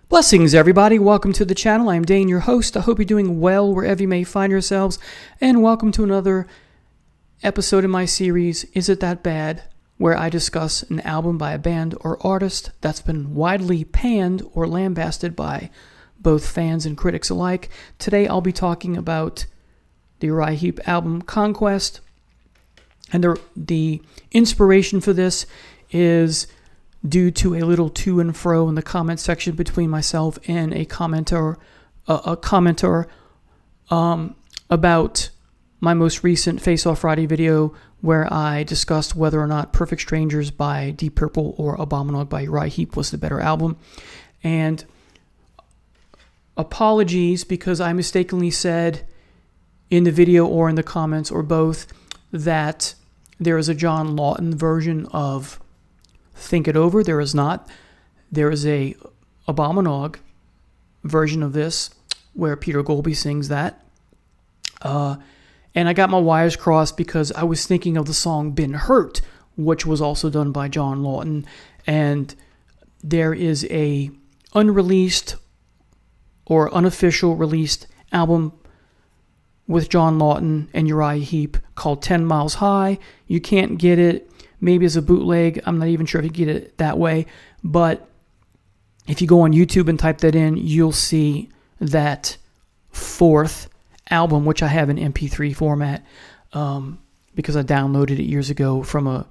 Blessings, everybody. Welcome to the channel. I'm Dane, your host. I hope you're doing well wherever you may find yourselves. And welcome to another episode in my series, Is It That Bad?, where I discuss an album by a band or artist that's been widely panned or lambasted by both fans and critics alike. Today, I'll be talking about the Uriah Heep album, Conquest. And the inspiration for this is due to a little to and fro in the comment section between myself and a commenter about my most recent Face Off Friday video, where I discussed whether or not Perfect Strangers by Deep Purple or Abominog by Uriah Heep was the better album. And apologies because I mistakenly said in the video or in the comments or both that there is a John Lawton version of Think It Over. There is not. There is a Abominog version of this where Peter Golby sings that. And I got my wires crossed because I was thinking of the song Been Hurt, which was also done by John Lawton. And there is a unreleased or unofficial released album with John Lawton and Uriah Heep called 10 Miles High. You can't get it. Maybe as a bootleg. I'm not even sure if you get it that way. But if you go on YouTube and type that in, you'll see that fourth album, which I have in MP3 format because I downloaded it years ago from a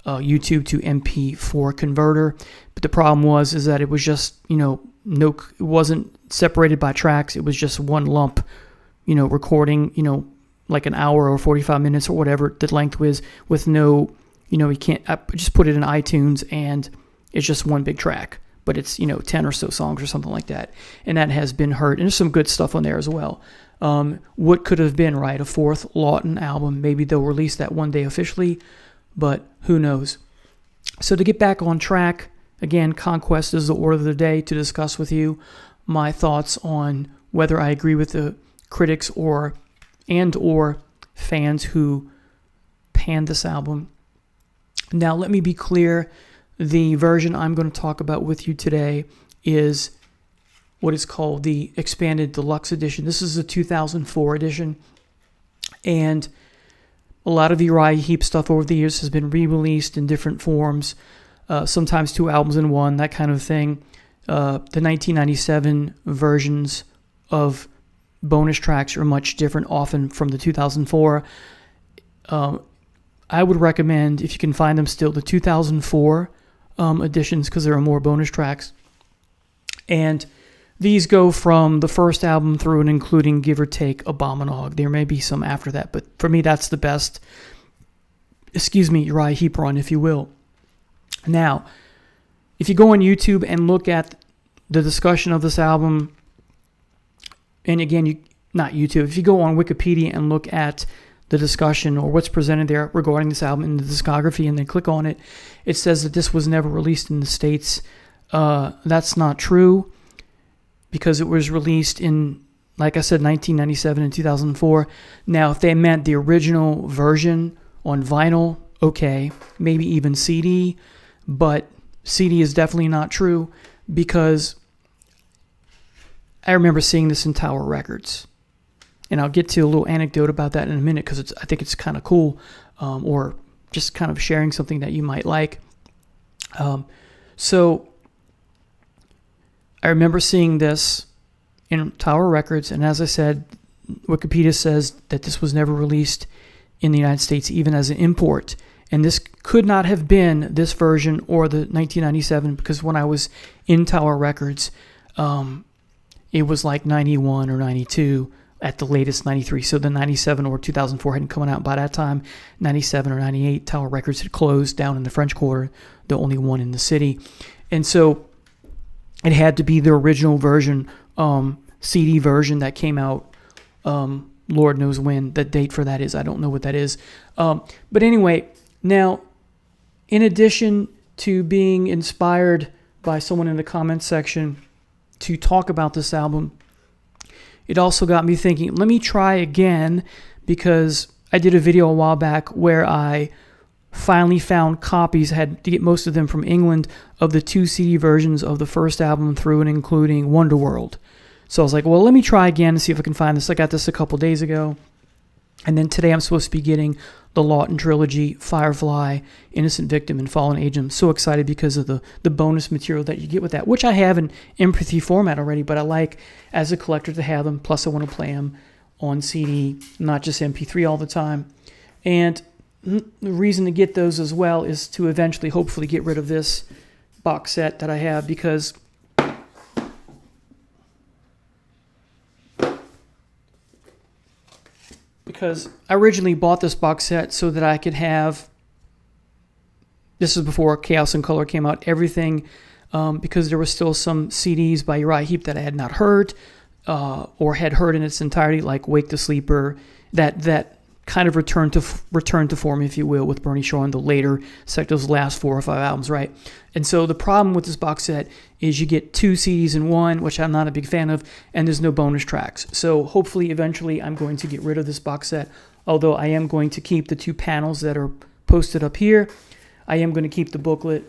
YouTube to MP4 converter. But the problem is that it was just, it wasn't separated by tracks. It was just one lump, recording, like an hour or 45 minutes or whatever the length was, with no... you can't, I just put it in iTunes and it's just one big track, but it's, 10 or so songs or something like that. And that has Been Hurt. And there's some good stuff on there as well. What could have been, right? A fourth Lawton album. Maybe they'll release that one day officially, but who knows? So to get back on track, again, Conquest is the order of the day to discuss with you my thoughts on whether I agree with the critics or fans who panned this album. Now, let me be clear. The version I'm going to talk about with you today is what is called the Expanded Deluxe Edition. This is the 2004 edition. And a lot of the Uriah Heep stuff over the years has been re-released in different forms, sometimes two albums in one, that kind of thing. The 1997 versions of bonus tracks are much different, often from the 2004. I would recommend, if you can find them still, the 2004 editions, because there are more bonus tracks. And these go from the first album through and including, give or take, Abominog. There may be some after that, but for me, that's the best, Uriah Heep run, if you will. Now, if you go on YouTube and look at the discussion of this album, and again, not YouTube, if you go on Wikipedia and look at the discussion or what's presented there regarding this album in the discography and then click on it, it says that this was never released in the States. That's not true, because it was released in, like I said, 1997 and 2004. Now, if they meant the original version on vinyl, okay, maybe even CD, but CD is definitely not true, because I remember seeing this in Tower Records. And I'll get to a little anecdote about that in a minute, because I think it's kind of cool, or just kind of sharing something that you might like. So I remember seeing this in Tower Records, and as I said, Wikipedia says that this was never released in the United States, even as an import. And this could not have been this version or the 1997, because when I was in Tower Records, it was like 91 or 92. At the latest, 93. So the 97 or 2004 hadn't come out by that time. 97 or 98, Tower Records had closed down in the French Quarter, the only one in the city. And so it had to be the original version, CD version that came out, Lord knows when. The date for that is, I don't know what that is. But anyway, now, in addition to being inspired by someone in the comments section to talk about this album, it also got me thinking, let me try again, because I did a video a while back where I finally found copies, I had to get most of them from England, of the 2 CD versions of the first album through and including Wonderworld. So I was like, well, let me try again and see if I can find this. I got this a couple days ago. And then today I'm supposed to be getting the Lawton Trilogy, Firefly, Innocent Victim, and Fallen Angel. I'm so excited because of the bonus material that you get with that, which I have in MP3 format already, but I like as a collector to have them. Plus I want to play them on CD, not just MP3 all the time. And the reason to get those as well is to eventually, hopefully, get rid of this box set that I have, because I originally bought this box set so that I could have, this is before Chaos in Color came out, everything, because there were still some CDs by Uriah Heep that I had not heard, or had heard in its entirety, like Wake the Sleeper, that kind of returned to form, if you will, with Bernie Shaw in the later those last 4 or 5 albums, right? And so the problem with this box set is you get 2 CDs in one, which I'm not a big fan of, and there's no bonus tracks. So hopefully, eventually, I'm going to get rid of this box set, although I am going to keep the 2 panels that are posted up here. I am going to keep the booklet,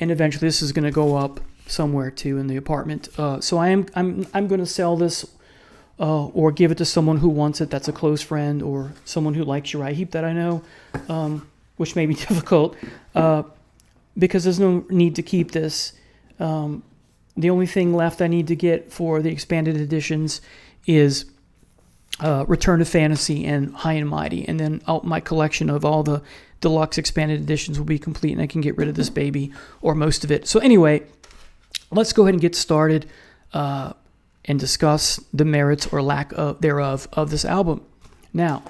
and eventually this is going to go up somewhere too in the apartment. So I'm going to sell this, or give it to someone who wants it, that's a close friend, or someone who likes Uriah Heep that I know, which may be difficult, because there's no need to keep this. The only thing left I need to get for the expanded editions is Return to Fantasy and High and Mighty, and then my collection of all the deluxe expanded editions will be complete, and I can get rid of this baby, or most of it. So anyway, let's go ahead and get started and discuss the merits or lack of thereof of this album. Now,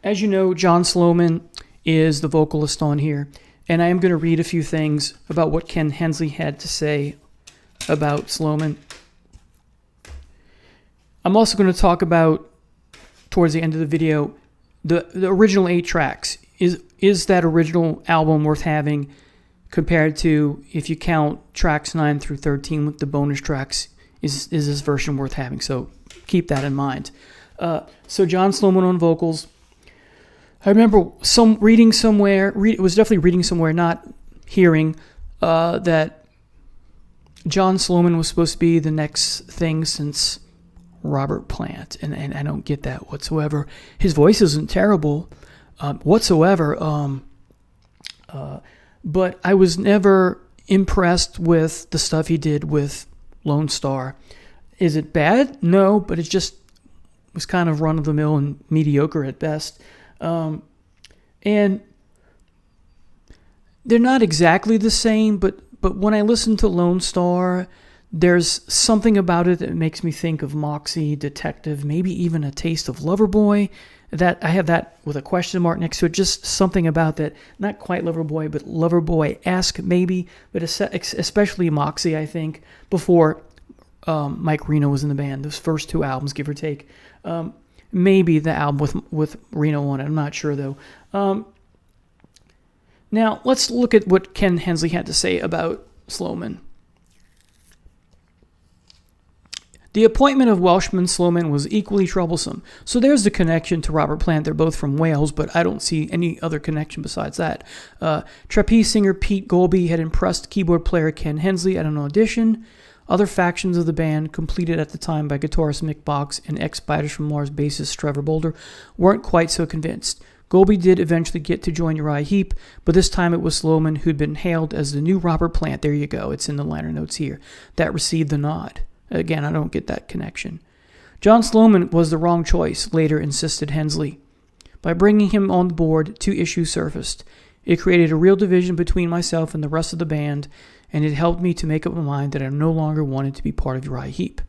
as you know, John Sloman is the vocalist on here, and I am going to read a few things about what Ken Hensley had to say about Sloman. I'm also going to talk about, towards the end of the video, the original 8 tracks. Is that original album worth having compared to, if you count tracks 9 through 13 with the bonus tracks, is this version worth having? So keep that in mind. So John Sloman on vocals. I remember reading somewhere, it was definitely reading somewhere, not hearing, that John Sloman was supposed to be the next thing since Robert Plant, and I don't get that whatsoever. His voice isn't terrible whatsoever, but I was never impressed with the stuff he did with Lone Star. Is it bad? No, but it just was kind of run-of-the-mill and mediocre at best. And they're not exactly the same, but when I listen to Lone Star, there's something about it that makes me think of Moxie, Detective, maybe even a taste of Loverboy. That I have that with a question mark next to it. Just something about that, not quite Loverboy, but Loverboy-esque maybe, but especially Moxie, I think, before Mike Reno was in the band. Those first 2 albums, give or take. Maybe the album with Reno on it. I'm not sure, though. Now, let's look at what Ken Hensley had to say about Sloman. The appointment of Welshman Sloman was equally troublesome. So there's the connection to Robert Plant. They're both from Wales, but I don't see any other connection besides that. Trapeze singer Pete Golby had impressed keyboard player Ken Hensley at an audition. Other factions of the band, completed at the time by guitarist Mick Box and ex-Spiders from Mars bassist Trevor Boulder, weren't quite so convinced. Golby did eventually get to join Uriah Heep, but this time it was Sloman, who'd been hailed as the new Robert Plant, there you go, it's in the liner notes here, that received the nod. Again, I don't get that connection. John Sloman was the wrong choice, later insisted Hensley. By bringing him on board, 2 issues surfaced. It created a real division between myself and the rest of the band, and it helped me to make up my mind that I no longer wanted to be part of Uriah Heep.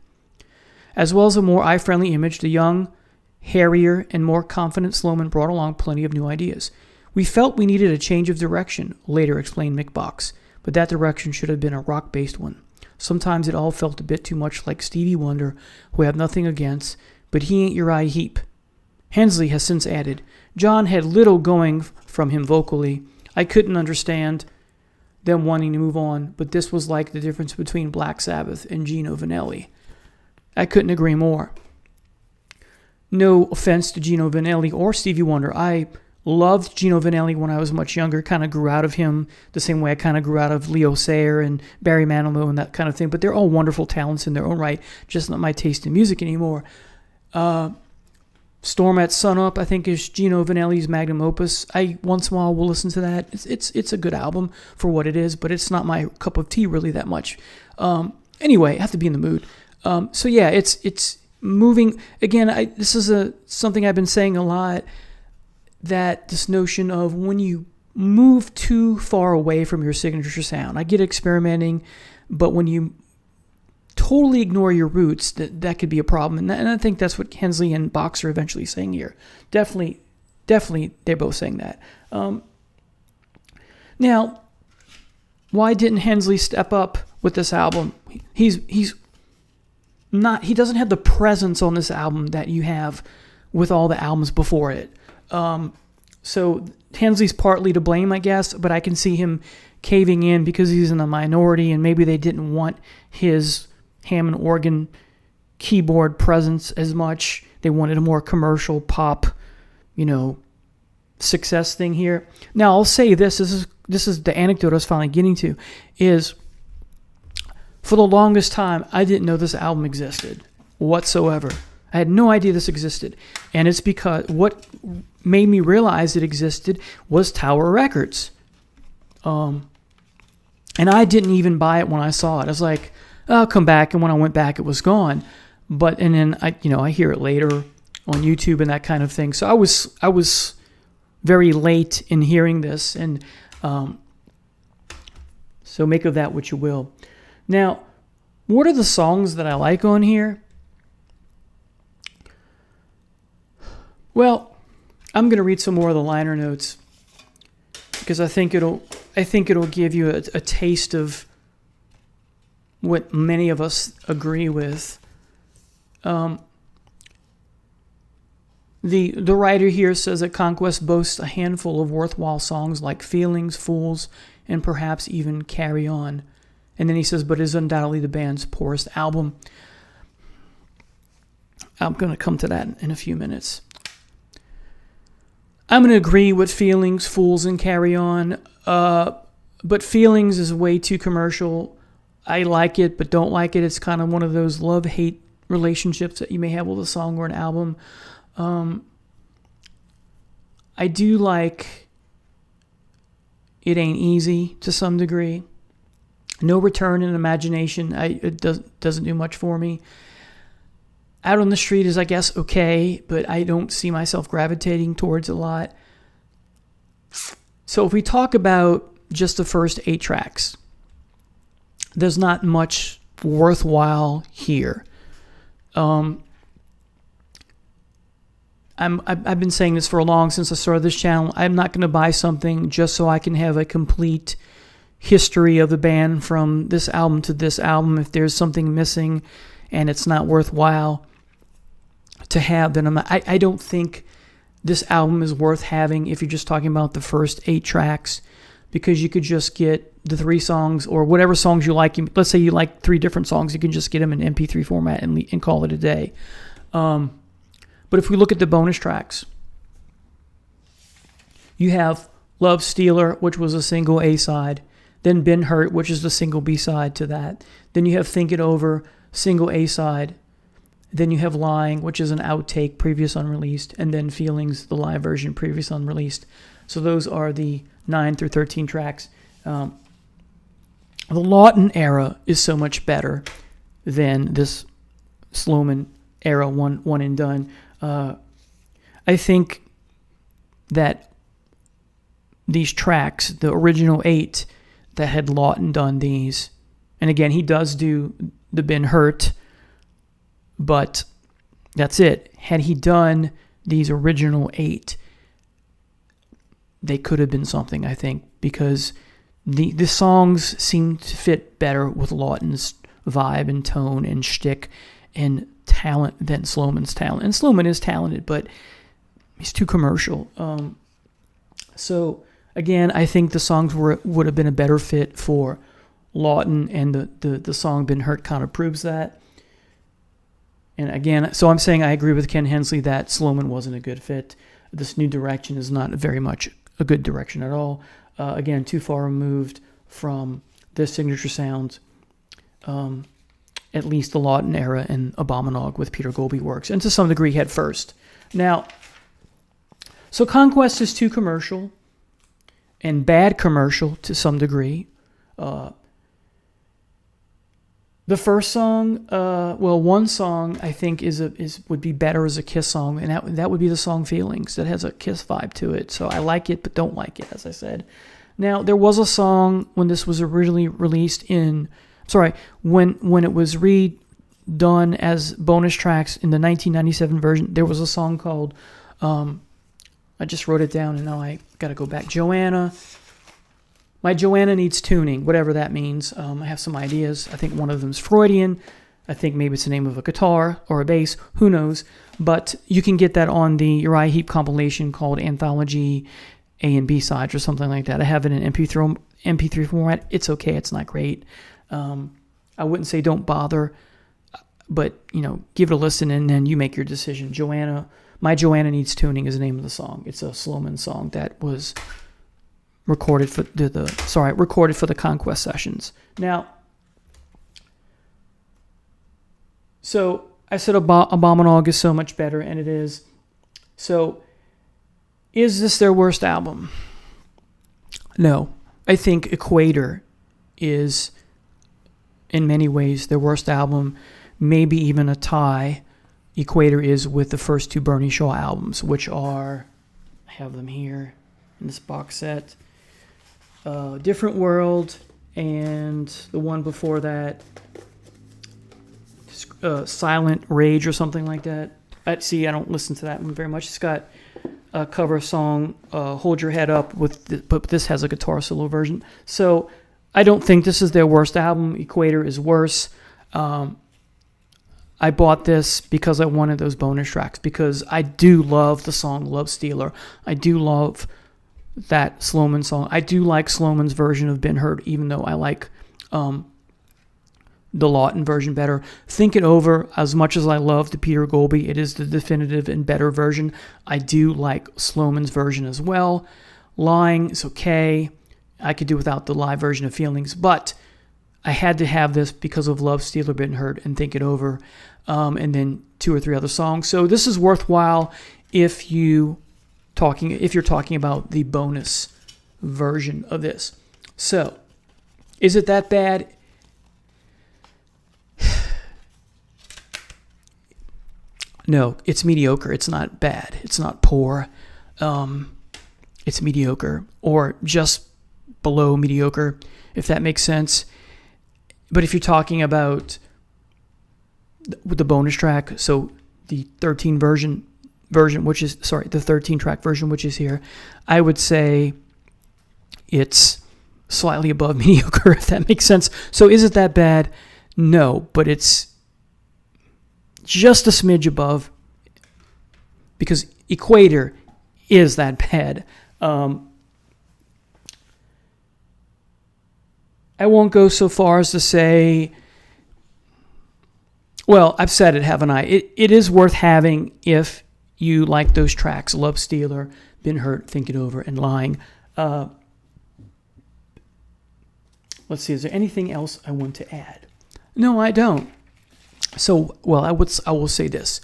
As well as a more eye-friendly image, the young, hairier, and more confident Sloman brought along plenty of new ideas. We felt we needed a change of direction, later explained Mick Box, but that direction should have been a rock-based one. Sometimes it all felt a bit too much like Stevie Wonder, who I have nothing against, but he ain't Uriah Heep. Hensley has since added, John had little going from him vocally. I couldn't understand them wanting to move on, but this was like the difference between Black Sabbath and Gino Vanelli. I couldn't agree more. no offense to Gino Vanelli or Stevie Wonder. I loved Gino Vanelli when I was much younger, kind of grew out of him the same way I kind of grew out of Leo Sayer and Barry Manilow and that kind of thing. But they're all wonderful talents in their own right, just not my taste in music anymore. Storm at Sunup, I think, is Gino Vanelli's magnum opus. I once in a while will listen to that. It's a good album for what it is, but it's not my cup of tea really that much. Anyway, I have to be in the mood. So yeah, it's moving. Again, this is something I've been saying a lot, that this notion of when you move too far away from your signature sound. I get experimenting, but when you totally ignore your roots, that could be a problem. And I think that's what Hensley and Box are eventually saying here. Definitely, they're both saying that. Now, why didn't Hensley step up with this album? He doesn't have the presence on this album that you have with all the albums before it. So Hensley's partly to blame, I guess, but I can see him caving in because he's in a minority, and maybe they didn't want his Hammond organ keyboard presence as much. They wanted a more commercial pop, success thing here. Now I'll say this is the anecdote I was finally getting to, is for the longest time I didn't know this album existed whatsoever. I had no idea this existed. And it's because what made me realize it existed was Tower Records. And I didn't even buy it when I saw it. I was like, I'll come back. And when I went back, it was gone. And then I hear it later on YouTube and that kind of thing. So I was very late in hearing this. And so make of that what you will. Now, what are the songs that I like on here? Well, I'm going to read some more of the liner notes because I think it'll give you a taste of what many of us agree with. The writer here says that Conquest boasts a handful of worthwhile songs like Feelings, Fools, and perhaps even Carry On. And then he says, but it is undoubtedly the band's poorest album. I'm going to come to that in a few minutes. I'm going to agree with Feelings, Fools, and Carry On, but Feelings is way too commercial. I like it, but don't like it. It's kind of one of those love-hate relationships that you may have with a song or an album. I do like It Ain't Easy to some degree. No Return in Imagination, it doesn't do much for me. Out on the Street is, I guess, okay, but I don't see myself gravitating towards a lot. So if we talk about just the first 8 tracks, there's not much worthwhile here. I've been saying this for long since I started this channel. I'm not going to buy something just so I can have a complete history of the band from this album to this album. If there's something missing and it's not worthwhile to have, then I don't think this album is worth having if you're just talking about the first 8 tracks, because you could just get the 3 songs or whatever songs you like. Let's say you like 3 different songs, you can just get them in MP3 format and call it a day. But if we look at the bonus tracks, you have Love Stealer, which was a single A-side, then Been Hurt, which is the single B-side to that. Then you have Think It Over, single A-side. Then you have Lying, which is an outtake, previous unreleased, and then Feelings, the live version, previous unreleased. So those are the 9 through 13 tracks. The Lawton era is so much better than this Sloman era, one and done. I think that these tracks, the original 8 that had Lawton done these, and again, he does do the Been Hurt, but that's it. Had he done these original 8, they could have been something, I think, because the songs seem to fit better with Lawton's vibe and tone and shtick and talent than Sloman's talent. And Sloman is talented, but he's too commercial. So again, I think the songs would have been a better fit for Lawton, and the song Been Hurt kind of proves that. And again, so I'm saying I agree with Ken Hensley that Sloman wasn't a good fit. This new direction is not very much a good direction at all. Again, too far removed from their signature sound. At least the Lawton era and Abominog with Peter Golby works, and to some degree Head First. Now, so Conquest is too commercial and bad commercial to some degree. The first song, one song I think would be better as a Kiss song, and that would be the song Feelings. That has a Kiss vibe to it, so I like it but don't like it, as I said. Now, there was a song when this was originally released when it was redone as bonus tracks in the 1997 version, there was a song called, I just wrote it down and now I got to go back. Joanna. My Joanna Needs Tuning, whatever that means. I have some ideas. I think one of them's Freudian. I think maybe it's the name of a guitar or a bass. Who knows? But you can get that on the Uriah Heep compilation called Anthology A and B Sides or something like that. I have it in MP3 format. It's okay. It's not great. I wouldn't say don't bother, but give it a listen and then you make your decision. My Joanna Needs Tuning is the name of the song. It's a Sloman song that was recorded for the Conquest sessions. Now, so I said Abominog is so much better, and it is. So, is this their worst album? No. I think Equator is, in many ways, their worst album, maybe even a tie. Equator is with the first two Bernie Shaw albums, which are, I have them here in this box set, Different World, and the one before that, Silent Rage or something like that. I don't listen to that one very much. It's got a cover song, Hold Your Head Up, but this has a guitar solo version. So I don't think this is their worst album. Equator is worse. I bought this because I wanted those bonus tracks, because I do love the song Love Stealer. I do love that Sloman song. I do like Sloman's version of Been Hurt, even though I like the Lawton version better. Think It Over, as much as I love the Peter Golby, it is the definitive and better version. I do like Sloman's version as well. Lying is okay. I could do without the live version of Feelings, but I had to have this because of Love Stealer, Been Hurt, and Think It Over, and then 2 or 3 other songs. So this is worthwhile if you're talking about the bonus version of this. So, is it that bad? No, it's mediocre. It's not bad. It's not poor. It's mediocre, or just below mediocre, if that makes sense. But if you're talking about the bonus track, so the 13 version, the 13 track version, which is here, I would say it's slightly above mediocre, if that makes sense. So is it that bad? No, but it's just a smidge above, because Equator is that bad. I won't go so far as to say, well, I've said it, haven't I? It is worth having if you like those tracks, Love Stealer, Been Hurt, Think It Over, and Lying. Let's see, is there anything else I want to add? No, I don't. So, well, I will say this.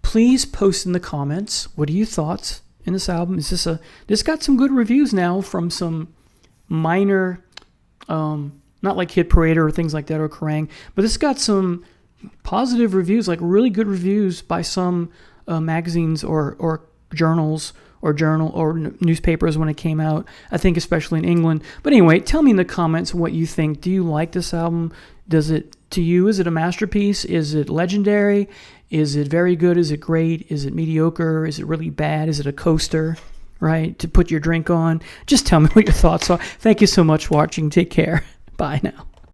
Please post in the comments, what are your thoughts in this album? This got some good reviews now from some minor, not like Hit Parade or things like that or Kerrang, but this got some positive reviews, like really good reviews by some magazines or journals or newspapers when it came out, I think especially in England. But anyway, tell me in the comments what you think. Do you like this album? Is it a masterpiece? Is it legendary? Is it very good? Is it great? Is it mediocre? Is it really bad? Is it a coaster, right, to put your drink on? Just tell me what your thoughts are. Thank you so much for watching. Take care. Bye now.